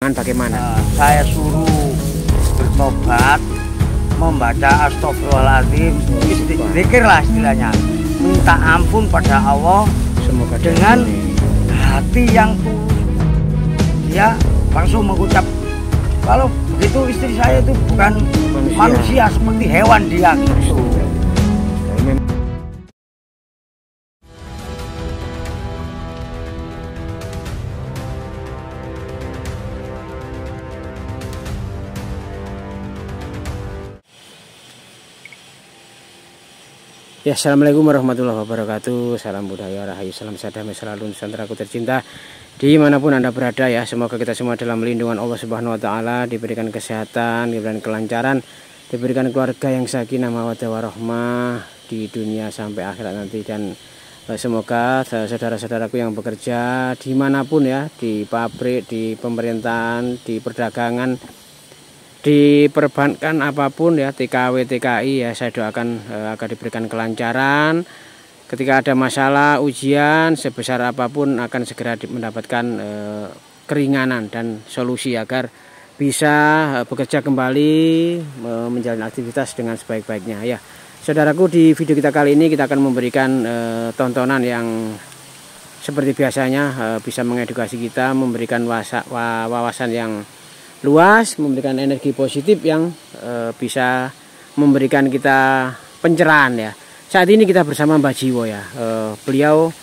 doakan bagaimana? Saya suruh bertobat, membaca astagfirullahaladzim, zikir lah istilahnya, minta ampun pada Allah. Semoga dengan hati yang tulus. Dia langsung mengucap, kalau begitu istri saya itu bukan manusia seperti hewan dia gitu. Ya, assalamualaikum warahmatullahi wabarakatuh. Salam budaya, rahayu, salam sadamai selalu Nusantaraku tercinta. Dimanapun Anda berada ya, semoga kita semua dalam lindungan Allah Subhanahu Wa Taala, diberikan kesehatan, diberikan kelancaran, diberikan keluarga yang sakinah mawaddah warahmah di dunia sampai akhirat nanti. Dan semoga saudara-saudaraku yang bekerja dimanapun ya, di pabrik, di pemerintahan, di perdagangan, di perbankan apapun ya, TKW, TKI ya, saya doakan agar diberikan kelancaran. Ketika ada masalah, ujian sebesar apapun akan segera mendapatkan keringanan dan solusi agar bisa bekerja kembali, menjalani aktivitas dengan sebaik-baiknya ya. Saudaraku, di video kita kali ini kita akan memberikan tontonan yang seperti biasanya bisa mengedukasi kita, memberikan wawasan yang luas, memberikan energi positif yang bisa memberikan kita pencerahan ya. Saat ini kita bersama Mbah Jiwo ya. Beliau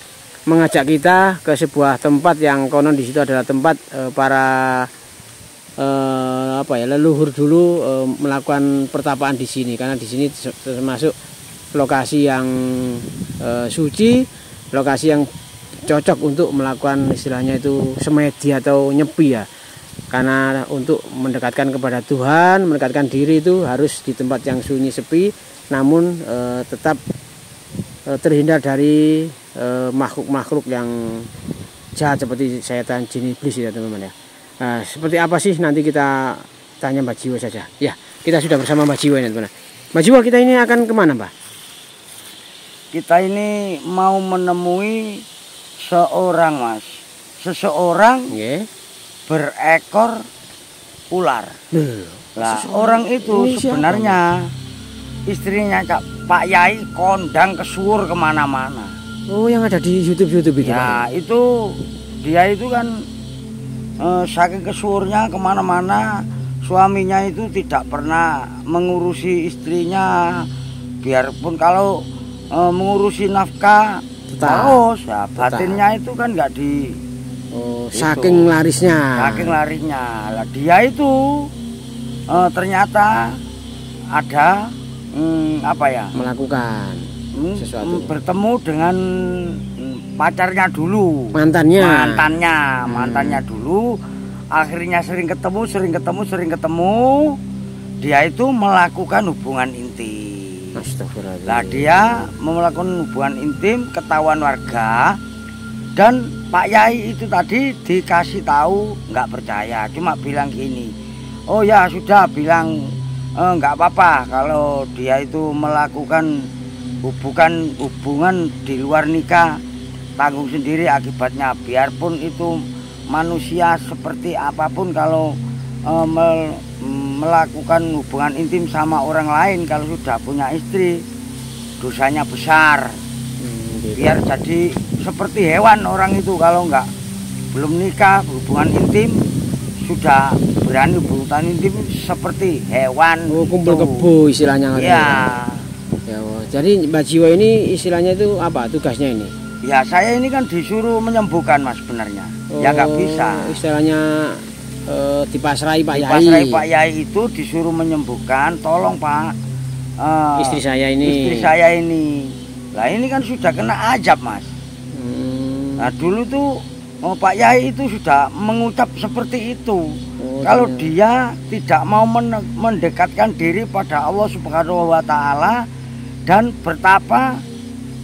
mengajak kita ke sebuah tempat yang konon di situ adalah tempat para leluhur dulu melakukan pertapaan di sini, karena di sini termasuk lokasi yang suci, lokasi yang cocok untuk melakukan istilahnya itu semedi atau nyepi ya. Karena untuk mendekatkan kepada Tuhan, mendekatkan diri itu harus di tempat yang sunyi sepi, namun tetap terhindar dari makhluk-makhluk yang jahat seperti setan, jin, iblis ya teman-teman ya. Nah, seperti apa sih nanti kita tanya Mbah Jiwo saja. Ya, kita sudah bersama Mbah Jiwo ini teman-teman. Mbah Jiwo, kita ini akan kemana Mbah? Kita ini mau menemui seseorang berekor ular. Lah, orang itu sebenarnya istrinya Pak Yai kondang kesuwur kemana-mana. Oh, yang ada di YouTube itu ya, Pak? Itu dia itu kan saking kesuwurnya kemana-mana, suaminya itu tidak pernah mengurusi istrinya. Biarpun kalau mengurusi nafkah terus ya, batinnya itu kan nggak di saking larisnya. Lah, dia itu ternyata ada melakukan sesuatu, bertemu dengan pacarnya dulu, mantannya dulu. Akhirnya sering ketemu, dia itu melakukan hubungan intim. Astagfirullahaladzim. Lah, dia melakukan hubungan intim, ketahuan warga. Dan Pak Yai itu tadi dikasih tahu nggak percaya, cuma bilang gini, oh ya sudah, bilang nggak apa-apa kalau dia itu melakukan hubungan di luar nikah, tanggung sendiri akibatnya. Biarpun itu manusia seperti apapun, kalau melakukan hubungan intim sama orang lain kalau sudah punya istri, dosanya besar. Biar jadi seperti hewan orang itu, kalau belum nikah hubungan intim sudah berani hubungan intim seperti hewan. Oh, kumpul kebo istilahnya. Ya. Jadi Mbah Jiwo ini istilahnya itu apa tugasnya ini? Ya, saya ini kan disuruh menyembuhkan Mas sebenarnya. Ya nggak bisa. Istilahnya dipasrai Pak Yai. Dipasrai Pak Yai itu disuruh menyembuhkan, tolong Pak. Istri saya ini. Lah, ini kan sudah kena ajab Mas. Nah, dulu tuh Pak Yai itu sudah mengucap seperti itu. Kalau dia tidak mau mendekatkan diri pada Allah Subhanahu Wa Taala dan bertapa,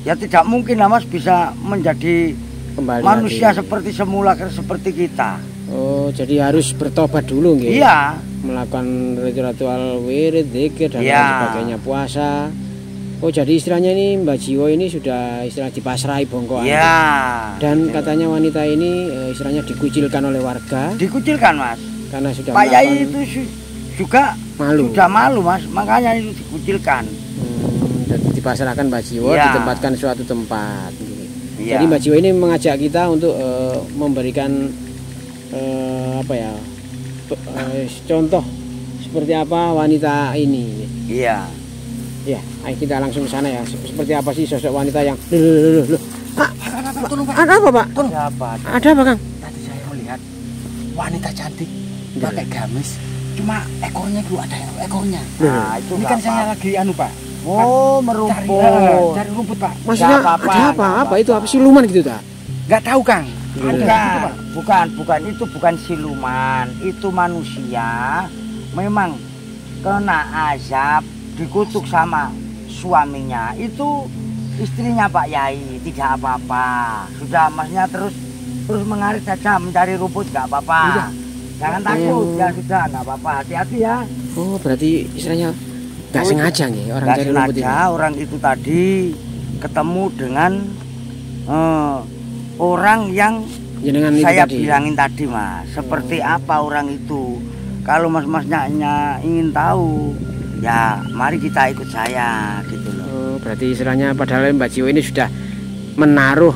ya tidak mungkin lah Mas bisa menjadi kembali manusia seperti semula, seperti kita. Oh, jadi harus bertobat dulu gitu. Iya. Melakukan ritual wirid, zikir dan lain sebagainya, puasa. Oh, jadi istilahnya ini Mbah Jiwo ini sudah istilah dipasrai bongkoan. Ya. Dan katanya wanita ini istilahnya dikucilkan oleh warga. Dikucilkan Mas. karena sudah Pak Yai itu juga malu. Sudah malu Mas, makanya itu dikucilkan. Dan dipasrahkan Mbah Jiwo, Iya. ditempatkan suatu tempat. Gitu. Iya. Jadi Mbah Jiwo ini mengajak kita untuk memberikan apa ya, contoh seperti apa wanita ini. Iya. Ya, ayo kita langsung ke sana ya. Seperti apa sih sosok wanita yang loh. Ada apa, Pak? Ada apa? Ada apa, Kang? Tadi saya melihat wanita cantik pakai gamis, cuma ekornya dulu ada ekornya. Nah, itu Ini nggak kan saya apa-apa. lagi anu Pak. Oh, merumput. Cari rumput Pak. Maksudnya Nggak apa-apa, ada apa? nggak Apa itu? Apa siluman gitu, tak? Nggak tahu Kang. Bukan, itu bukan siluman, itu manusia. Memang kena azab, dikutuk sama suaminya. Itu istrinya Pak Yai, tidak apa-apa. Sudah masnya terus mengarit saja mencari rumput, nggak apa-apa. Jangan takut, ya sudah, nggak apa-apa. Hati-hati ya. Oh, berarti istilahnya nggak sengaja nih orang Nggak cari rumput itu. sengaja orang itu tadi ketemu dengan orang yang Jenengan itu saya tadi. bilangin tadi Mas. Seperti apa orang itu? Kalau mas-masnya ingin tahu, ya mari kita ikut saya gitu loh. Oh, berarti istilahnya padahal Mbak Jiwo ini sudah menaruh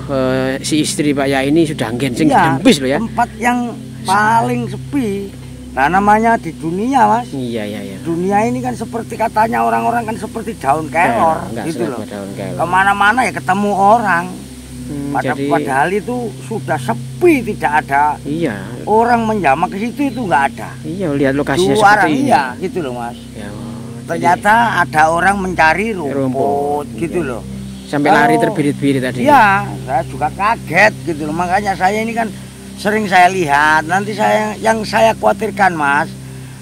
si istri Pak Yai ini sudah genseng Iya, dembis loh ya. tempat yang paling sepi. Nah namanya di dunia Mas. Iya. Dunia ini kan seperti katanya orang-orang kan seperti daun kelor Enggak gitu selama loh. daun kelor. Kemana-mana ya ketemu orang. Jadi Padahal itu sudah sepi, tidak ada iya. orang menjamah ke situ, itu nggak ada. Iya, lihat lokasinya Dua seperti orang, ini. iya gitu loh Mas. Ya, Ternyata ada orang mencari rumput Rumput, gitu iya. loh. sampai lari Oh, terbirit-birit tadi. Iya, saya juga kaget gitu loh. Makanya saya ini kan sering saya lihat. Nanti yang saya khawatirkan Mas,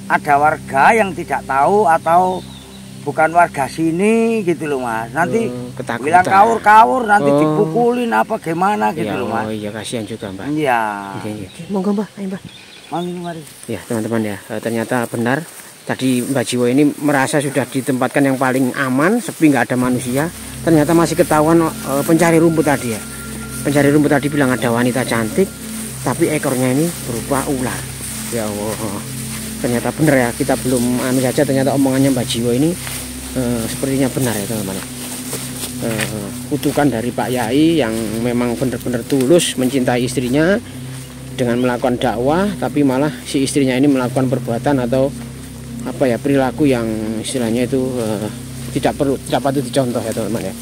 ada warga yang tidak tahu atau bukan warga sini gitu loh Mas. Nanti ketakutan. bilang kawur-kawur, nanti Oh. dipukulin apa gimana gitu Ya, loh Mas. oh iya, kasihan juga Mbak. Iya. Iya. Monggo Mbak, ayo Mbak. Mari. Ya teman-teman ya, ternyata benar tadi Mbak Jiwo ini merasa sudah ditempatkan yang paling aman, sepi, nggak ada manusia. Ternyata masih ketahuan pencari rumput tadi ya. Pencari rumput tadi bilang ada wanita cantik, tapi ekornya ini berupa ular. Ya Allah, ternyata benar ya, kita belum anu saja, ternyata omongannya Mbak Jiwo ini sepertinya benar ya teman-teman. Kutukan dari Pak Yai yang memang benar-benar tulus mencintai istrinya dengan melakukan dakwah, tapi malah si istrinya ini melakukan perbuatan atau apa ya, perilaku yang istilahnya itu tidak patut dicontoh ya teman-teman ya.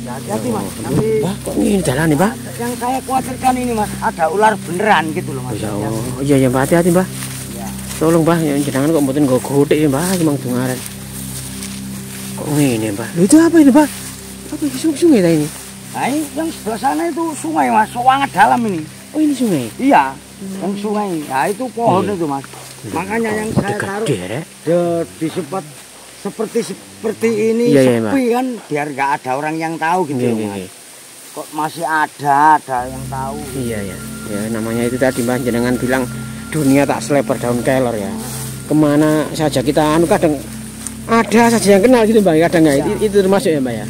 Hati-hati Mas. Nanti Wah, kok ini jalan nih Pak? yang saya khawatirkan ini Mas, ada ular beneran gitu loh Mas. Iya Mbak, hati-hati Mbak. Ya. Tolong Mbak, jangan kok mboten nggo godhek ya Mbak, emang dungaren. Kok ngene Mbak? Lho itu apa ini Mbak? Apa ini sungai ta ini? Nah, ini yang sebelah sana itu sungai Mas, sangat dalam ini. Oh ini sungai. Iya, yang sungai. Nah itu pohon itu Mas. Makanya yang saya taruh di sempat seperti ini Iya, sepi kan, biar nggak ada orang yang tahu gitu loh, Mas. Kok masih ada yang tahu. Iya ya. Ya namanya itu tadi Mbak, jenengan bilang dunia tak selebar daun kelor ya. Kemana saja kita anu kadang ada saja yang kenal gitu Mbak, kadang nggak itu termasuk ya Mbak ya.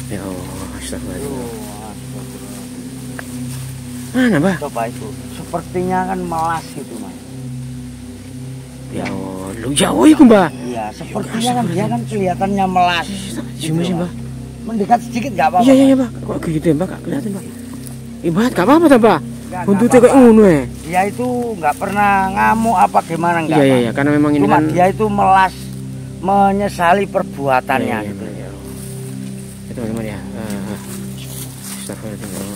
Ya Allah, astagfirullah. Mana Mbak? Coba itu, sepertinya kan melas gitu Mas. Ya Allah, lu jauh itu Mbak. Iya, sepertinya kan dia kan kelihatannya melas. Gimana sih Mbak? Mendekat sedikit nggak apa-apa. Iya Mbak. Kok gitu ya Mbak? Gak kelihatan Mbak. Mbak, gak apa-apa ta Mbak? Nggak Buntutnya apa-apa. kayak ngono ya. Dia itu nggak pernah ngamuk apa gimana nggak. Iya, karena memang ini Cuma kan dia itu melas, menyesali perbuatannya Iya, gitu. iya. Ya, teman-teman ya. Astagfirullah.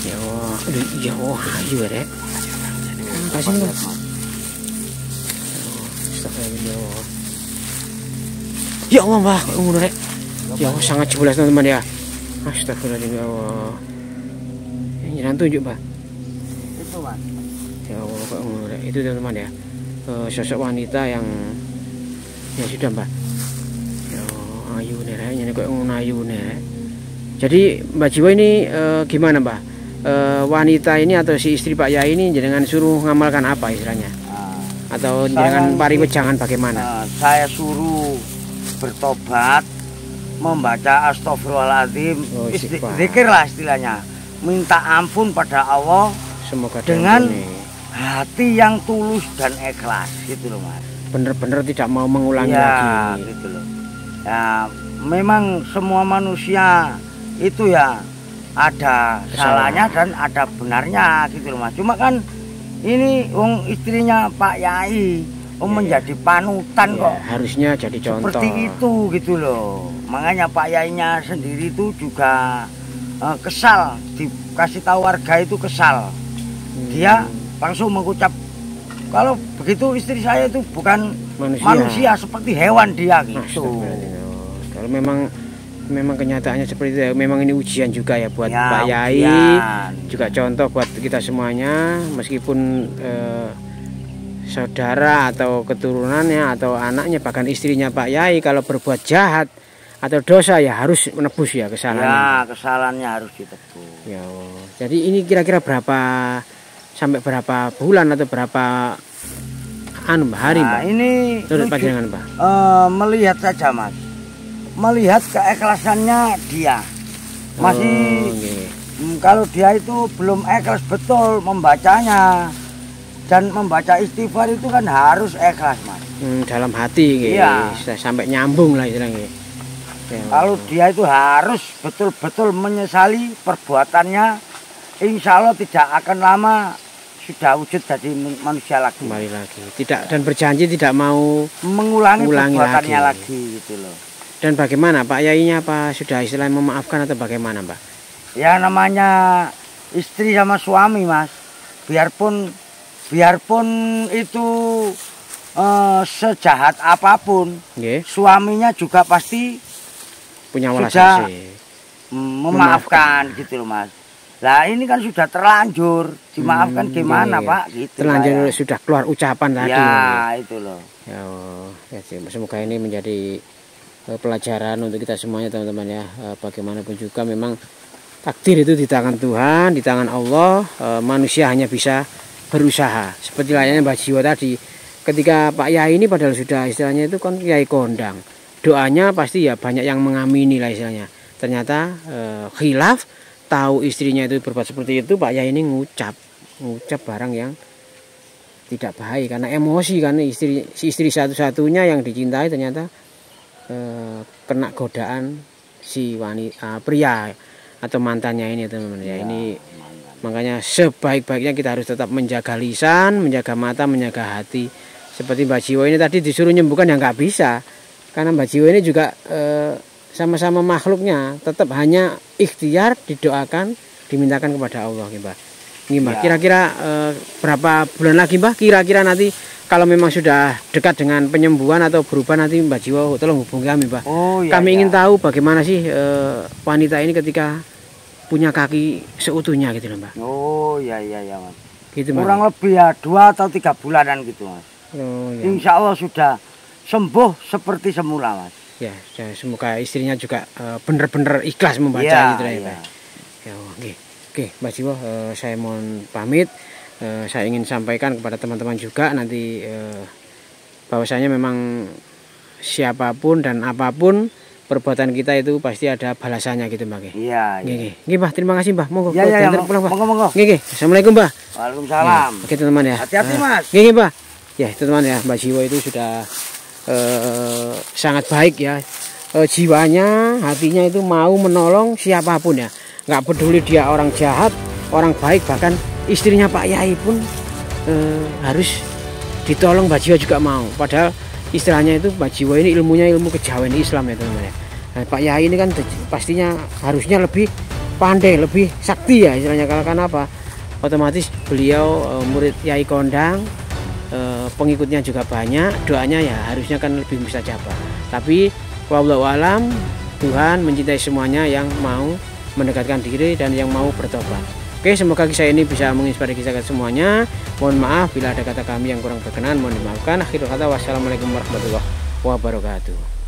Ya Allah, aduh, ya Allah, ayo rek. Kasih Mbak. Astagfirullah. Ya Allah Mbak, kok ngono rek. Ya Allah, sangat jelas teman-teman ya. Astagfirullahaladzim ya Allah. Ini jangan tunjuk Mbak. Itu Mas. Ya Allah, kok ngono rek. Itu teman-teman ya. Sosok wanita yang ya sudah Mbak. Ya Allah, ayu nih rek, ini kok ngono ayu nih rek. Jadi Mbak Jiwo ini gimana Mbak? Wanita ini atau si istri Pak Yai ini jenengan suruh ngamalkan apa istilahnya? Atau jenengan pariwejangan bagaimana? Saya suruh bertobat, membaca astagfirullahaladzim, Oh, istighfar. zikir lah istilahnya, minta ampun pada Allah Semoga dengan diampuni. hati yang tulus dan ikhlas gitu loh Mas. Bener-bener tidak mau mengulangi ya, lagi. Gitu loh. Ya, memang semua manusia itu ya ada salahnya dan ada benarnya gitu loh Mas. Cuma kan ini istrinya Pak Yai menjadi panutan kok. Harusnya jadi contoh. Seperti itu gitu loh. Makanya Pak Yainya sendiri itu juga kesal, dikasih tahu warga itu kesal. Dia langsung mengucap, kalau begitu istri saya itu bukan manusia seperti hewan dia gitu. Kalau memang kenyataannya seperti itu ya, memang ini ujian juga ya buat ya, Pak Yai, juga contoh buat kita semuanya, meskipun saudara atau keturunannya atau anaknya bahkan istrinya Pak Yai kalau berbuat jahat atau dosa ya harus menebus ya kesalahannya. Ya, kesalahannya harus ditebus. Ya, jadi ini kira-kira sampai berapa bulan atau berapa hari Mbak? Ini menurut panjenengan Mbak? Melihat saja Mas, melihat keikhlasannya dia masih kalau dia itu belum ikhlas betul membacanya dan membaca istighfar itu kan harus ikhlas Mas. Dalam hati iya. Sampai nyambung lah istilahnya. Ya. Kalau dia itu harus betul-betul menyesali perbuatannya, insya Allah tidak akan lama sudah wujud jadi manusia lagi. Kembali lagi. Tidak, dan berjanji tidak mau mengulangi perbuatannya lagi gitu loh. Dan bagaimana Pak Yainya, apa sudah istilahnya memaafkan atau bagaimana Mbak? Ya namanya istri sama suami Mas, biarpun itu sejahat apapun, suaminya juga pasti punya walas asih, memaafkan gitu loh Mas. Lah ini kan sudah terlanjur, dimaafkan gimana Pak? Gitu terlanjur ya. Sudah keluar ucapan tadi. Ya itu loh. Ya, semoga ini menjadi pelajaran untuk kita semuanya teman-teman ya. Bagaimanapun juga memang takdir itu di tangan Tuhan, di tangan Allah. Manusia hanya bisa berusaha. Seperti layaknya Mbak Jiwa tadi, ketika Pak Yai ini padahal sudah istilahnya itu kan Yai kondang, doanya pasti ya banyak yang mengamini lah istilahnya. Ternyata khilaf, tahu istrinya itu berbuat seperti itu, Pak Yai ini ngucap barang yang tidak baik karena emosi, karena istri satu-satunya yang dicintai ternyata kena godaan si wanita pria atau mantannya ini teman-teman ya. Ini makanya sebaik-baiknya kita harus tetap menjaga lisan, menjaga mata, menjaga hati. Seperti Mbak Jiwo ini tadi disuruh nyembuhkan ya nggak bisa, karena Mbak Jiwo ini juga sama-sama makhluknya, tetap hanya ikhtiar, didoakan, dimintakan kepada Allah Mbak. Mbak, kira-kira berapa bulan lagi Mbak? Kira-kira nanti kalau memang sudah dekat dengan penyembuhan atau berubah nanti Mbak Jiwo tolong hubungi kami Mbak. Kami ingin tahu bagaimana sih wanita ini ketika punya kaki seutuhnya gitu loh Mbak. Oh iya Mas. Gitu, Mbak. Kurang lebih ya 2 atau 3 bulanan gitu Mas. Oh, iya. Insya Allah sudah sembuh seperti semula Mas. Ya, semoga istrinya juga benar-benar ikhlas membaca gitu ya Pak. Ya, oke, Mbak Jiwo, saya mohon pamit. Saya ingin sampaikan kepada teman-teman juga nanti bahwasanya memang siapapun dan apapun perbuatan kita itu pasti ada balasannya gitu Mbak. Iya. Nggih Mbak, terima kasih Mbak. Monggo pulang Mbak. Monggo. Nggih. Assalamualaikum Mbak. Waalaikumsalam. Oke teman-teman ya. Hati-hati Mas. Nggih Mbak. Ya teman-teman ya, Mbak Jiwo itu sudah sangat baik ya. Jiwanya, hatinya itu mau menolong siapapun ya. Nggak peduli dia orang jahat, orang baik, bahkan istrinya Pak Yai pun harus ditolong. Mbak Jiwo juga mau. Padahal istilahnya itu Mbak Jiwo ini ilmunya ilmu kejawen Islam ya teman-teman ya. Nah, Pak Yai ini kan pastinya harusnya lebih pandai, lebih sakti ya istilahnya. Karena apa? Otomatis beliau murid Yai kondang, pengikutnya juga banyak, doanya ya harusnya kan lebih mustajabah. Tapi wallahu alam, Tuhan mencintai semuanya yang mau mendekatkan diri dan yang mau bertobat. Oke, semoga kisah ini bisa menginspirasi kita semuanya. Mohon maaf bila ada kata kami yang kurang berkenan, mohon dimaafkan. Akhirul kata, wassalamualaikum warahmatullahi wabarakatuh.